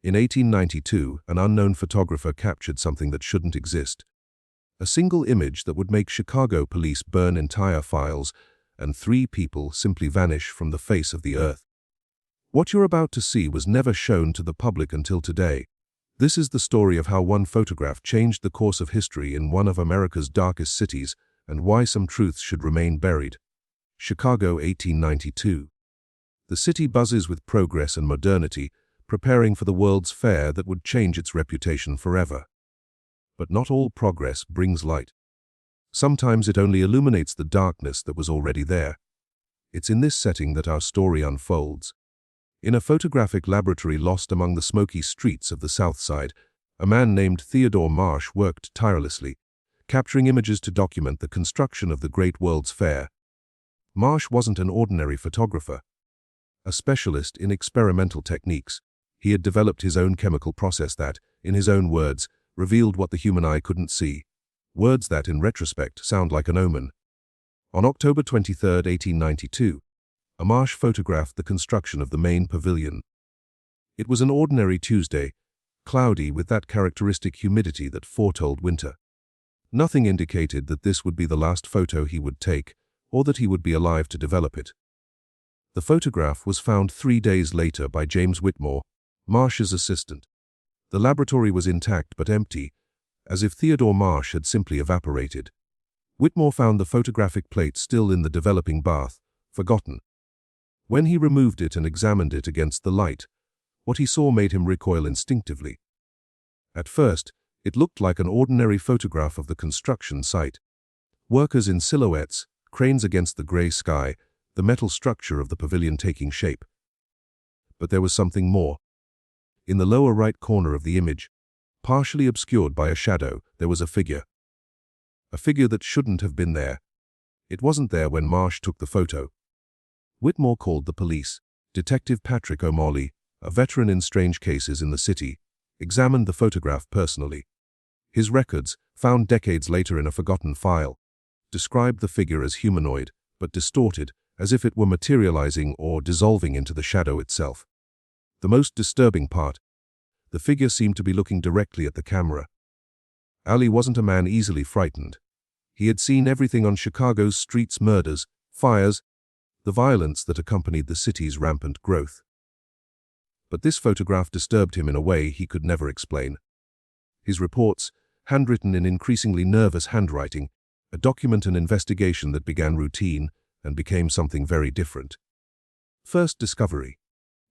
In 1892, an unknown photographer captured something that shouldn't exist. A single image that would make Chicago police burn entire files, and 3 people simply vanish from the face of the earth. What you're about to see was never shown to the public until today. This is the story of how one photograph changed the course of history in one of America's darkest cities, and why some truths should remain buried. Chicago, 1892. The city buzzes with progress and modernity, preparing for the World's Fair that would change its reputation forever. But not all progress brings light. Sometimes it only illuminates the darkness that was already there. It's in this setting that our story unfolds. In a photographic laboratory lost among the smoky streets of the South Side, a man named Theodore Marsh worked tirelessly, capturing images to document the construction of the Great World's Fair. Marsh wasn't an ordinary photographer. A specialist in experimental techniques, he had developed his own chemical process that, in his own words, revealed what the human eye couldn't see. Words that, in retrospect, sound like an omen. On October 23, 1892, a Marsh photographed the construction of the main pavilion. It was an ordinary Tuesday, cloudy with that characteristic humidity that foretold winter. Nothing indicated that this would be the last photo he would take, or that he would be alive to develop it. The photograph was found 3 days later by James Whitmore, Marsh's assistant. The laboratory was intact but empty, as if Theodore Marsh had simply evaporated. Whitmore found the photographic plate still in the developing bath, forgotten. When he removed it and examined it against the light, what he saw made him recoil instinctively. At first, it looked like an ordinary photograph of the construction site. Workers in silhouettes, cranes against the gray sky, the metal structure of the pavilion taking shape. But there was something more. In the lower right corner of the image, partially obscured by a shadow, there was a figure. A figure that shouldn't have been there. It wasn't there when Marsh took the photo. Whitmore called the police. Detective Patrick O'Malley, a veteran in strange cases in the city, examined the photograph personally. His records, found decades later in a forgotten file, described the figure as humanoid, but distorted, as if it were materializing or dissolving into the shadow itself. The most disturbing part, the figure seemed to be looking directly at the camera. Ali wasn't a man easily frightened. He had seen everything on Chicago's streets: murders, fires, the violence that accompanied the city's rampant growth. But this photograph disturbed him in a way he could never explain. His reports, handwritten in increasingly nervous handwriting, document an investigation that began routine and became something very different. First discovery.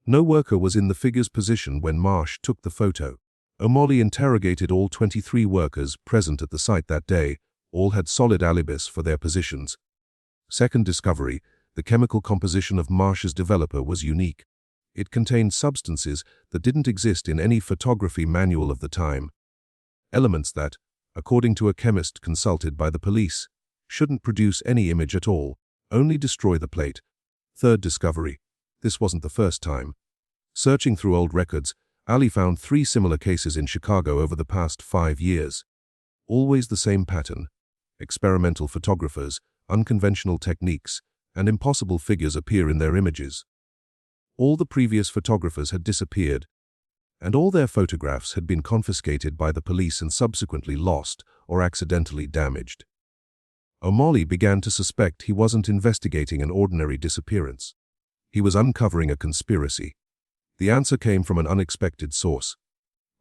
No worker was in the figure's position when Marsh took the photo. O'Malley interrogated all 23 workers present at the site that day. All had solid alibis for their positions. Second discovery. The chemical composition of Marsh's developer was unique. It contained substances that didn't exist in any photography manual of the time. Elements that, according to a chemist consulted by the police, shouldn't produce any image at all, only destroy the plate. Third discovery. This wasn't the first time. Searching through old records, Ali found 3 similar cases in Chicago over the past 5 years. Always the same pattern. Experimental photographers, unconventional techniques, and impossible figures appear in their images. All the previous photographers had disappeared, and all their photographs had been confiscated by the police and subsequently lost or accidentally damaged. O'Malley began to suspect he wasn't investigating an ordinary disappearance. He was uncovering a conspiracy. The answer came from an unexpected source.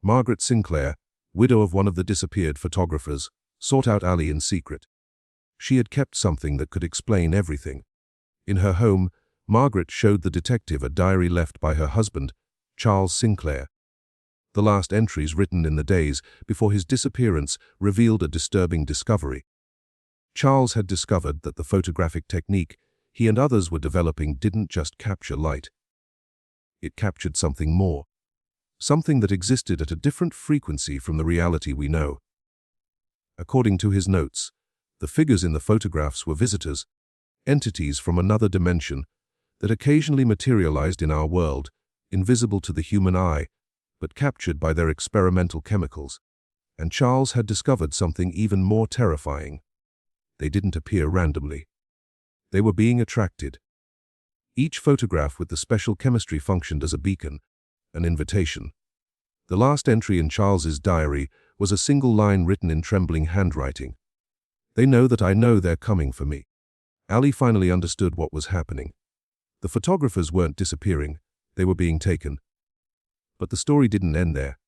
Margaret Sinclair, widow of one of the disappeared photographers, sought out Ali in secret. She had kept something that could explain everything. In her home, Margaret showed the detective a diary left by her husband, Charles Sinclair. The last entries written in the days before his disappearance revealed a disturbing discovery. Charles had discovered that the photographic technique he and others were developing didn't just capture light. It captured something more. Something that existed at a different frequency from the reality we know. According to his notes, the figures in the photographs were visitors, entities from another dimension that occasionally materialized in our world, invisible to the human eye, but captured by their experimental chemicals. And Charles had discovered something even more terrifying. They didn't appear randomly. They were being attracted. Each photograph with the special chemistry functioned as a beacon, an invitation. The last entry in Charles's diary was a single line written in trembling handwriting. "They know that I know they're coming for me." Ali finally understood what was happening. The photographers weren't disappearing, they were being taken. But the story didn't end there.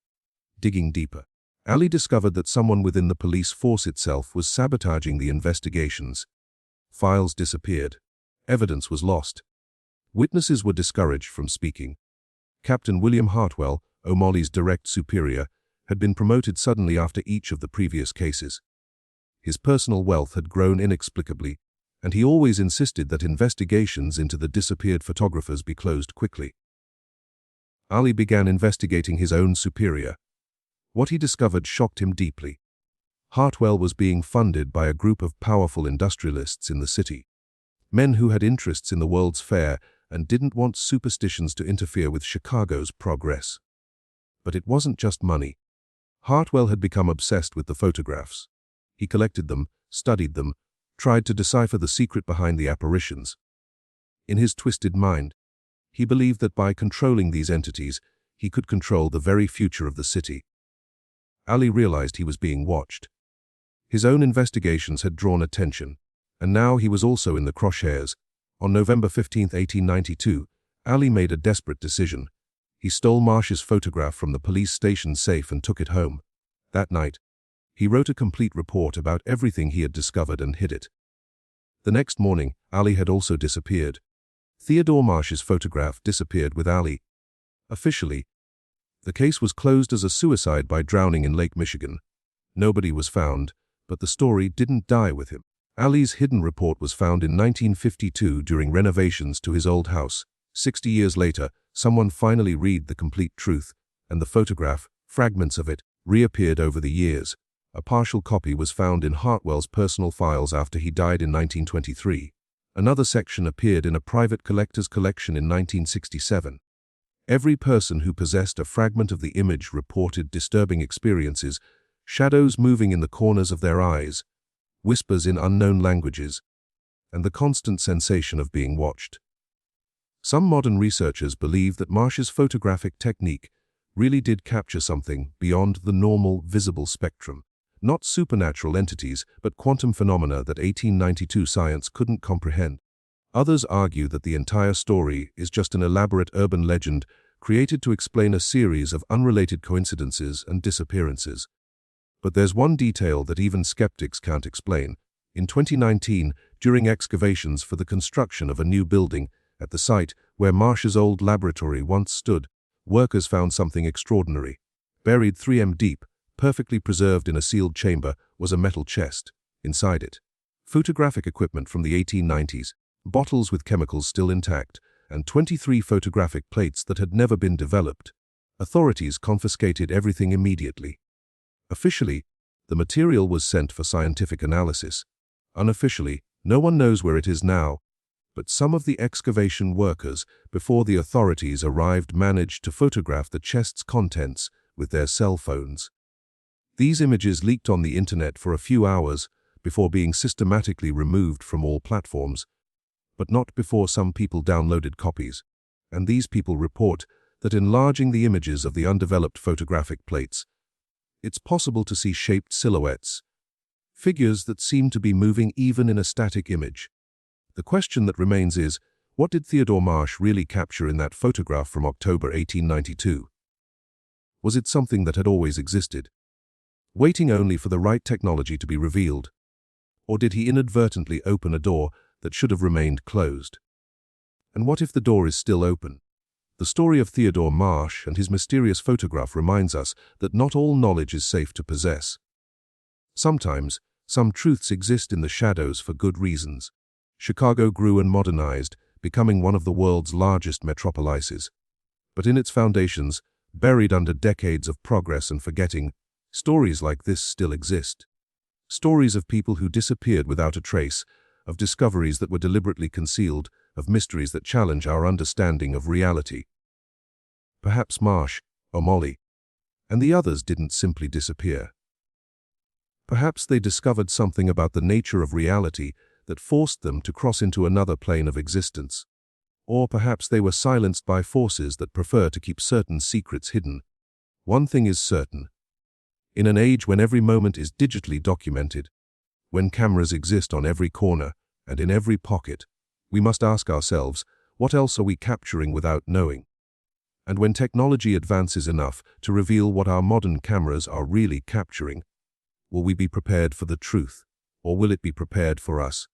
Digging deeper, Ali discovered that someone within the police force itself was sabotaging the investigations. Files disappeared. Evidence was lost. Witnesses were discouraged from speaking. Captain William Hartwell, O'Malley's direct superior, had been promoted suddenly after each of the previous cases. His personal wealth had grown inexplicably, and he always insisted that investigations into the disappeared photographers be closed quickly. Ali began investigating his own superior. What he discovered shocked him deeply. Hartwell was being funded by a group of powerful industrialists in the city, men who had interests in the World's Fair and didn't want superstitions to interfere with Chicago's progress. But it wasn't just money. Hartwell had become obsessed with the photographs. He collected them, studied them, tried to decipher the secret behind the apparitions. In his twisted mind, he believed that by controlling these entities, he could control the very future of the city. Ali realized he was being watched. His own investigations had drawn attention, and now he was also in the crosshairs. On November 15, 1892, Ali made a desperate decision. He stole Marsh's photograph from the police station safe and took it home. That night, he wrote a complete report about everything he had discovered and hid it. The next morning, Ali had also disappeared. Theodore Marsh's photograph disappeared with Ali. Officially, the case was closed as a suicide by drowning in Lake Michigan. Nobody was found, but the story didn't die with him. Ali's hidden report was found in 1952 during renovations to his old house. 60 years later, someone finally read the complete truth, and the photograph, fragments of it, reappeared over the years. A partial copy was found in Hartwell's personal files after he died in 1923. Another section appeared in a private collector's collection in 1967. Every person who possessed a fragment of the image reported disturbing experiences, shadows moving in the corners of their eyes, whispers in unknown languages, and the constant sensation of being watched. Some modern researchers believe that Marsh's photographic technique really did capture something beyond the normal visible spectrum. Not supernatural entities, but quantum phenomena that 1892 science couldn't comprehend. Others argue that the entire story is just an elaborate urban legend created to explain a series of unrelated coincidences and disappearances. But there's one detail that even skeptics can't explain. In 2019, during excavations for the construction of a new building at the site where Marsh's old laboratory once stood, workers found something extraordinary. Buried 3 m deep, perfectly preserved in a sealed chamber, was a metal chest. Inside it, photographic equipment from the 1890s, bottles with chemicals still intact, and 23 photographic plates that had never been developed. Authorities confiscated everything immediately. Officially, the material was sent for scientific analysis. Unofficially, no one knows where it is now, but some of the excavation workers, before the authorities arrived, managed to photograph the chest's contents with their cell phones. These images leaked on the internet for a few hours before being systematically removed from all platforms, but not before some people downloaded copies. And these people report that enlarging the images of the undeveloped photographic plates, it's possible to see shaped silhouettes, figures that seem to be moving even in a static image. The question that remains is, what did Theodore Marsh really capture in that photograph from October 1892? Was it something that had always existed, waiting only for the right technology to be revealed? Or did he inadvertently open a door that should have remained closed? And what if the door is still open? The story of Theodore Marsh and his mysterious photograph reminds us that not all knowledge is safe to possess. Sometimes, some truths exist in the shadows for good reasons. Chicago grew and modernized, becoming one of the world's largest metropolises. But in its foundations, buried under decades of progress and forgetting, stories like this still exist. Stories of people who disappeared without a trace, of discoveries that were deliberately concealed, of mysteries that challenge our understanding of reality. Perhaps Marsh, O'Malley, and the others didn't simply disappear. Perhaps they discovered something about the nature of reality that forced them to cross into another plane of existence. Or perhaps they were silenced by forces that prefer to keep certain secrets hidden. One thing is certain. In an age when every moment is digitally documented, when cameras exist on every corner and in every pocket, we must ask ourselves, what else are we capturing without knowing? And when technology advances enough to reveal what our modern cameras are really capturing, will we be prepared for the truth, or will it be prepared for us?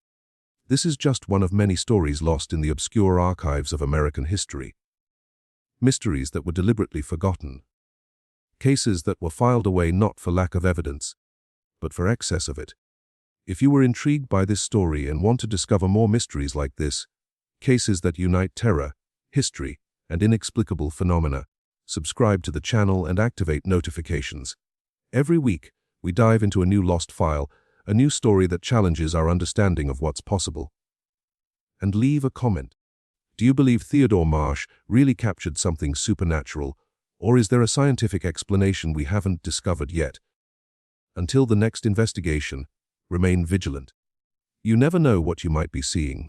This is just one of many stories lost in the obscure archives of American history. Mysteries that were deliberately forgotten. Cases that were filed away not for lack of evidence, but for excess of it. If you were intrigued by this story and want to discover more mysteries like this, cases that unite terror, history, and inexplicable phenomena, subscribe to the channel and activate notifications. Every week, we dive into a new lost file, a new story that challenges our understanding of what's possible. And leave a comment. Do you believe Theodore Marsh really captured something supernatural, or is there a scientific explanation we haven't discovered yet? Until the next investigation, remain vigilant. You never know what you might be seeing.